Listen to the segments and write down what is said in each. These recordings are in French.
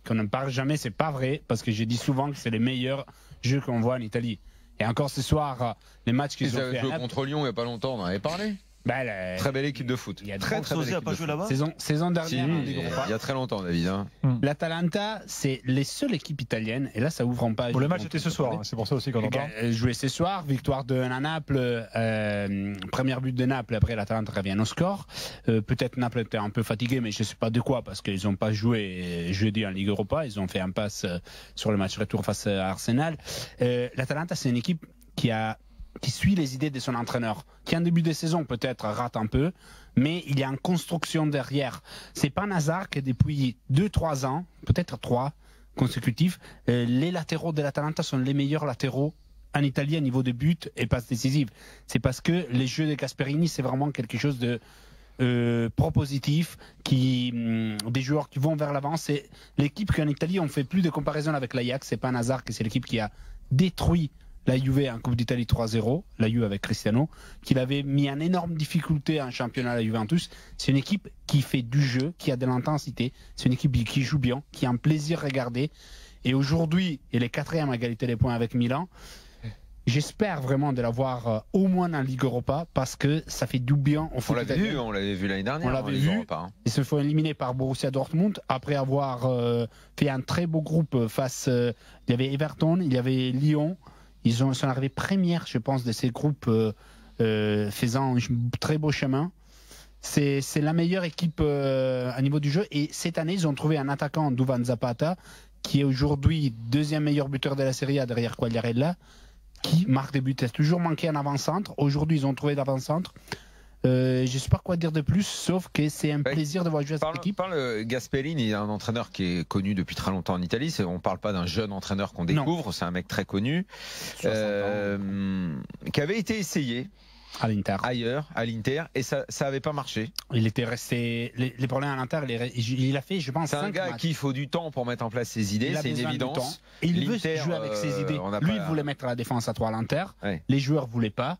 qu'on ne parle jamais, c'est pas vrai, parce que j'ai dit souvent que c'est les meilleurs jeux qu'on voit en Italie. Et encore ce soir, les matchs qu'ils ont fait. Ils avaient joué contre Lyon il n'y a pas longtemps, on en avait parlé. Très belle équipe de foot. Il y a très belle équipe pas de joué foot. là-bas. Saison dernière, il y a très longtemps, David. Hein. L'Atalanta, c'est les seules équipes italiennes, et là ça ouvre en page. Bon, le match était ce soir, c'est pour ça aussi qu'on en parle. Joué ce soir, victoire de Naples, premier but de Naples, après l'Atalanta revient au score. Peut-être Naples était un peu fatigué, mais je ne sais pas de quoi, parce qu'ils n'ont pas joué jeudi en Ligue Europa, ils ont fait un pass sur le match retour face à Arsenal. L'Atalanta, c'est une équipe qui suit les idées de son entraîneur, qui en début de saison peut-être rate un peu, mais il y a une construction derrière. C'est pas un hasard que depuis 2-3 ans, peut-être 3 consécutifs, les latéraux de l'Atalanta sont les meilleurs latéraux en Italie à niveau de but et passes décisives. C'est parce que les jeux de Gasperini, c'est vraiment quelque chose de propositif, des joueurs qui vont vers l'avant. C'est l'équipe qu'en Italie, on fait plus de comparaison avec l'Ajax. C'est pas un hasard que c'est l'équipe qui a détruit la Juve en Coupe d'Italie 3-0, la Juve avec Cristiano, qu'il avait mis en énorme difficulté en championnat à la Juventus. C'est une équipe qui fait du jeu, qui a de l'intensité. C'est une équipe qui joue bien, qui a un plaisir à regarder. Et aujourd'hui, elle est 4e à égalité des points avec Milan. J'espère vraiment de l'avoir au moins en Ligue Europa, parce que ça fait du bien au foot. On l'avait vu l'année dernière. On l'avait vu. Ils se font éliminer par Borussia Dortmund après avoir fait un très beau groupe face. Il y avait Everton, il y avait Lyon. Ils sont arrivés première, je pense, de ces groupes faisant un très beau chemin. C'est la meilleure équipe à niveau du jeu. Et cette année, ils ont trouvé un attaquant, Duvan Zapata, qui est aujourd'hui deuxième meilleur buteur de la Serie A derrière Quagliarella, qui marque des buts. Il a toujours manqué un avant-centre. Aujourd'hui, ils ont trouvé d'avant-centre. Je ne sais pas quoi dire de plus, sauf que c'est un plaisir de voir jouer à cette équipe. Gasperini, il est un entraîneur qui est connu depuis très longtemps en Italie. On ne parle pas d'un jeune entraîneur qu'on découvre, c'est un mec très connu, qui avait été essayé à l'Inter, ailleurs, à l'Inter, et ça n'avait pas marché. Il était resté. Les problèmes à l'Inter, il a fait, je pense, 5 matchs. C'est un gars à qui il faut du temps pour mettre en place ses idées, c'est une évidence. Et il veut jouer avec ses idées. Lui, il voulait mettre la défense à 3 à l'Inter. Les joueurs ne voulaient pas.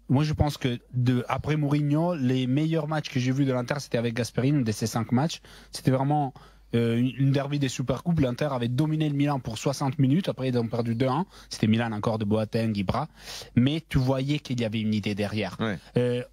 Moi, je pense que après Mourinho, les meilleurs matchs que j'ai vus de l'Inter, c'était avec Gasperini, de ces 5 matchs. C'était vraiment une derby des Supercoupes. L'Inter avait dominé le Milan pour 60 minutes. Après, ils ont perdu 2-1. C'était Milan encore de Boateng, Ibra. Mais tu voyais qu'il y avait une idée derrière.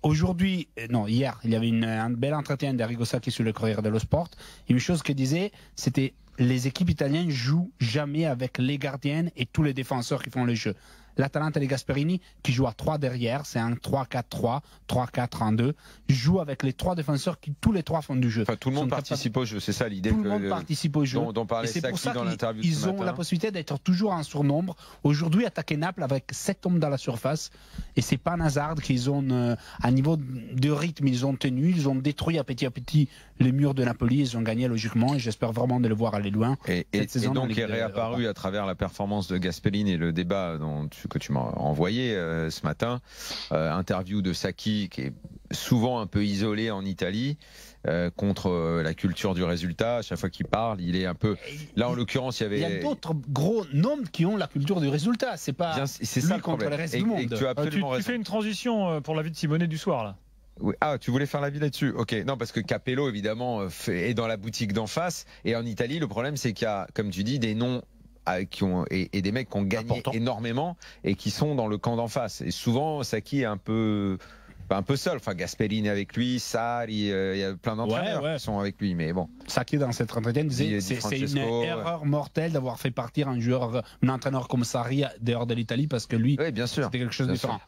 Aujourd'hui, hier, il y avait un bel entretien d'Arrigo Sacchi sur le Corriere dello Sport. Et une chose qu'il disait, c'était les équipes italiennes jouent jamais avec les gardiennes et tous les défenseurs qui font le jeu. L'Atalanta et Gasperini, qui joue à 3 derrière, c'est un 3-4-3, 3-4-1-2, joue avec les 3 défenseurs qui tous les 3 font du jeu. Enfin, tout le monde participe au jeu, c'est ça l'idée. Tout le monde participe au jeu. Dont parlait Sacchi dans l'interview. Ils ont la possibilité d'être toujours en surnombre. Aujourd'hui, attaquer Naples avec 7 hommes dans la surface, et c'est pas un hasard qu'ils ont, à niveau de rythme, ils ont tenu, ils ont détruit à petit les murs de Napoli, ils ont gagné logiquement, et j'espère vraiment de le voir aller loin. Et donc, il est réapparu à travers la performance de Gasperini et le débat que tu m'as envoyé ce matin, interview de Sacchi qui est souvent un peu isolé en Italie contre la culture du résultat. À chaque fois qu'il parle, il est un peu. Là, en l'occurrence, il y a d'autres gros noms qui ont la culture du résultat. C'est pas c'est ça contre le reste du monde. Tu fais une transition pour l'avis de Simone du soir là. Oui. Ah, tu voulais faire l'avis là-dessus? Ok. Non, parce que Capello, évidemment, est dans la boutique d'en face. Et en Italie, le problème, c'est qu'il y a, comme tu dis, des noms et des mecs qui ont gagné énormément et qui sont dans le camp d'en face. Et souvent, Sacchi est un peu seul. Enfin, Gasperini avec lui, Sarri, il y a plein d'entraîneurs qui sont avec lui. Mais bon. Sacchi, dans cette entretien, disait c'est une erreur mortelle d'avoir fait partir un entraîneur comme Sarri dehors de l'Italie, parce que lui, c'était quelque chose de différent.